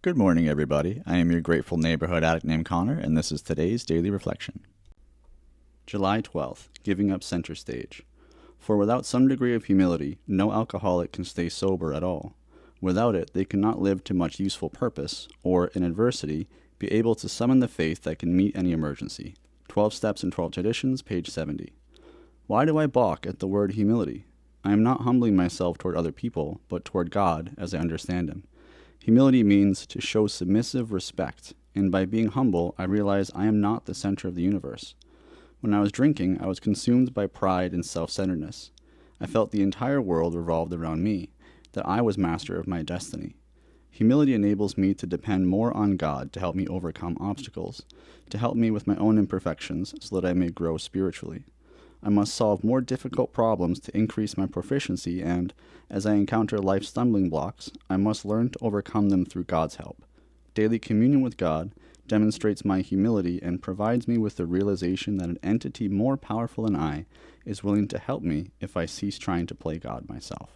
Good morning, everybody. I am your grateful neighborhood addict named Connor, and this is today's Daily Reflection. July 12th, Giving Up Center Stage. For without some degree of humility, no alcoholic can stay sober at all. Without it, they cannot live to much useful purpose, or, in adversity, be able to summon the faith that can meet any emergency. 12 Steps and 12 Traditions, page 70. Why do I balk at the word humility? I am not humbling myself toward other people, but toward God as I understand Him. Humility means to show submissive respect, and by being humble, I realize I am not the center of the universe. When I was drinking, I was consumed by pride and self-centeredness. I felt the entire world revolved around me, that I was master of my destiny. Humility enables me to depend more on God to help me overcome obstacles, to help me with my own imperfections so that I may grow spiritually. I must solve more difficult problems to increase my proficiency, and, as I encounter life's stumbling blocks, I must learn to overcome them through God's help. Daily communion with God demonstrates my humility and provides me with the realization that an entity more powerful than I is willing to help me if I cease trying to play God myself.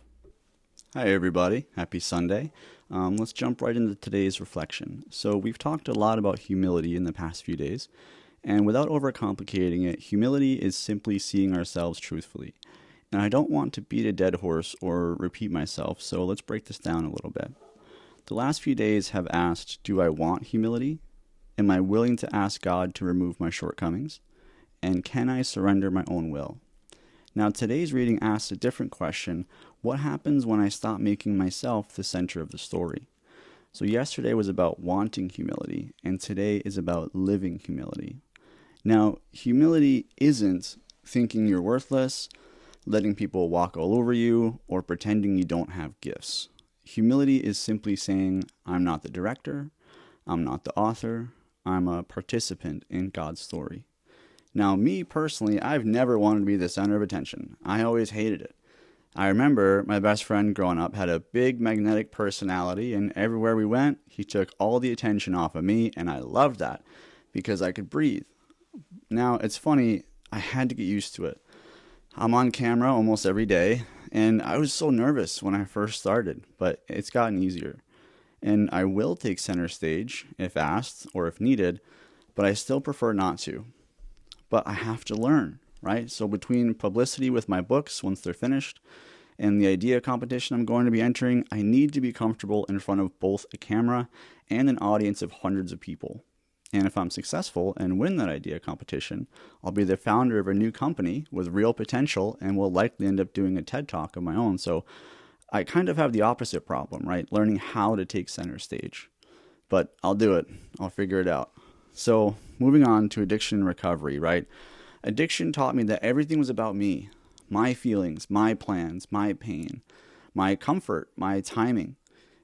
Hi everybody, happy Sunday. Let's jump right into today's reflection. So we've talked a lot about humility in the past few days. And without overcomplicating it, humility is simply seeing ourselves truthfully. And I don't want to beat a dead horse or repeat myself, so let's break this down a little bit. The last few days have asked, do I want humility? Am I willing to ask God to remove my shortcomings? And can I surrender my own will? Now today's reading asks a different question. What happens when I stop making myself the center of the story? So yesterday was about wanting humility, and today is about living humility. Now, humility isn't thinking you're worthless, letting people walk all over you, or pretending you don't have gifts. Humility is simply saying, I'm not the director, I'm not the author, I'm a participant in God's story. Now, me personally, I've never wanted to be the center of attention. I always hated it. I remember my best friend growing up had a big magnetic personality, and everywhere we went, he took all the attention off of me, and I loved that because I could breathe. Now, it's funny, I had to get used to it. I'm on camera almost every day, and I was so nervous when I first started, but it's gotten easier. And I will take center stage if asked or if needed, but I still prefer not to. But I have to learn, right? So between publicity with my books once they're finished and the idea competition I'm going to be entering, I need to be comfortable in front of both a camera and an audience of hundreds of people. And if I'm successful and win that idea competition, I'll be the founder of a new company with real potential and will likely end up doing a TED Talk of my own. So I kind of have the opposite problem, right? Learning how to take center stage. But I'll do it. I'll figure it out. So moving on to addiction and recovery, right? Addiction taught me that everything was about me, my feelings, my plans, my pain, my comfort, my timing.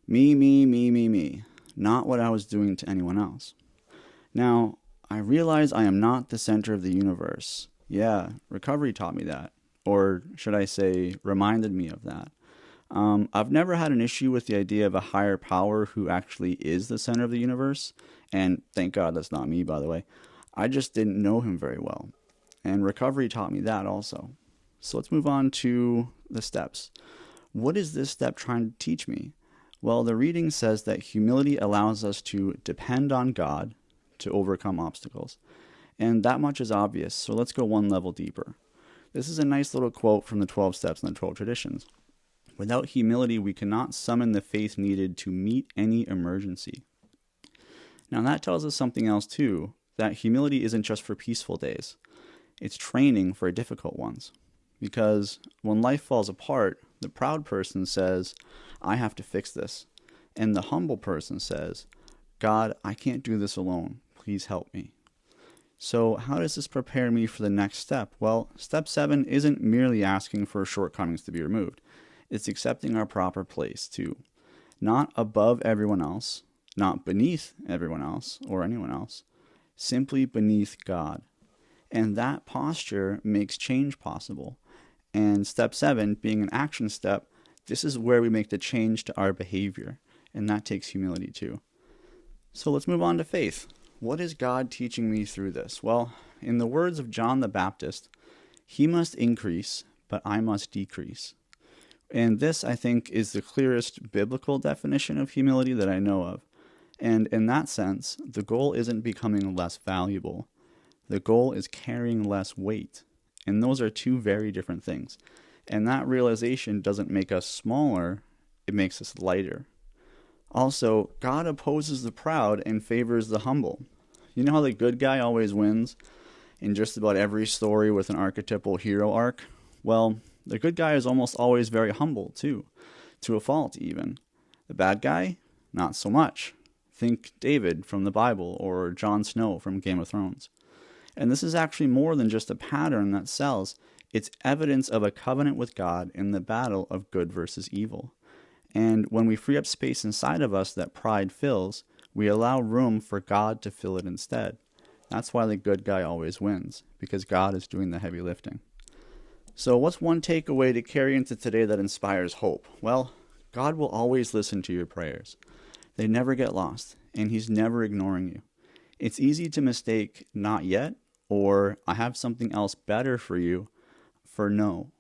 Me, not what I was doing to anyone else. Now, I realize I am not the center of the universe. Yeah, recovery taught me that. Or should I say, reminded me of that. I've never had an issue with the idea of a higher power who actually is the center of the universe. And thank God that's not me, by the way. I just didn't know him very well. And recovery taught me that also. So let's move on to the steps. What is this step trying to teach me? Well, the reading says that humility allows us to depend on God to overcome obstacles. And that much is obvious, so let's go one level deeper. This is a nice little quote from the 12 Steps and the 12 Traditions. Without humility, we cannot summon the faith needed to meet any emergency. Now that tells us something else too, that humility isn't just for peaceful days. It's training for difficult ones. Because when life falls apart, the proud person says, I have to fix this. And the humble person says, God, I can't do this alone. Please help me. So how does this prepare me for the next step? Well, step 7 isn't merely asking for shortcomings to be removed. It's accepting our proper place too. Not above everyone else, not beneath everyone else or anyone else, simply beneath God. And that posture makes change possible. And step 7, being an action step, this is where we make the change to our behavior. And that takes humility too. So let's move on to faith. What is God teaching me through this? Well, in the words of John the Baptist, he must increase, but I must decrease. And this, I think, is the clearest biblical definition of humility that I know of. And in that sense, the goal isn't becoming less valuable. The goal is carrying less weight. And those are two very different things. And that realization doesn't make us smaller, it makes us lighter. Also, God opposes the proud and favors the humble. You know how the good guy always wins in just about every story with an archetypal hero arc? Well, the good guy is almost always very humble too, to a fault even. The bad guy, not so much. Think David from the Bible or Jon Snow from Game of Thrones. And this is actually more than just a pattern that sells. It's evidence of a covenant with God in the battle of good versus evil. And when we free up space inside of us that pride fills, we allow room for God to fill it instead. That's why the good guy always wins, because God is doing the heavy lifting. So what's one takeaway to carry into today that inspires hope? Well, God will always listen to your prayers. They never get lost, and He's never ignoring you. It's easy to mistake not yet or I have something else better for you for no.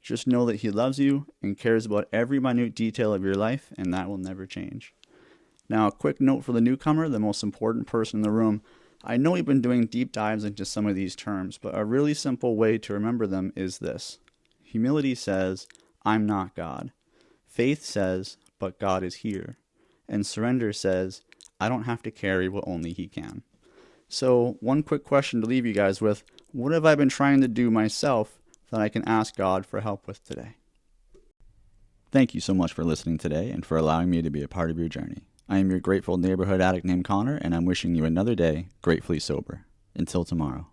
Just know that He loves you and cares about every minute detail of your life, and that will never change. Now, a quick note for the newcomer, the most important person in the room. I know we've been doing deep dives into some of these terms, but a really simple way to remember them is this. Humility says, I'm not God. Faith says, but God is here. And surrender says, I don't have to carry what only He can. So, one quick question to leave you guys with. What have I been trying to do myself that I can ask God for help with today? Thank you so much for listening today and for allowing me to be a part of your journey. I am your grateful neighborhood addict named Connor, and I'm wishing you another day gratefully sober. Until tomorrow.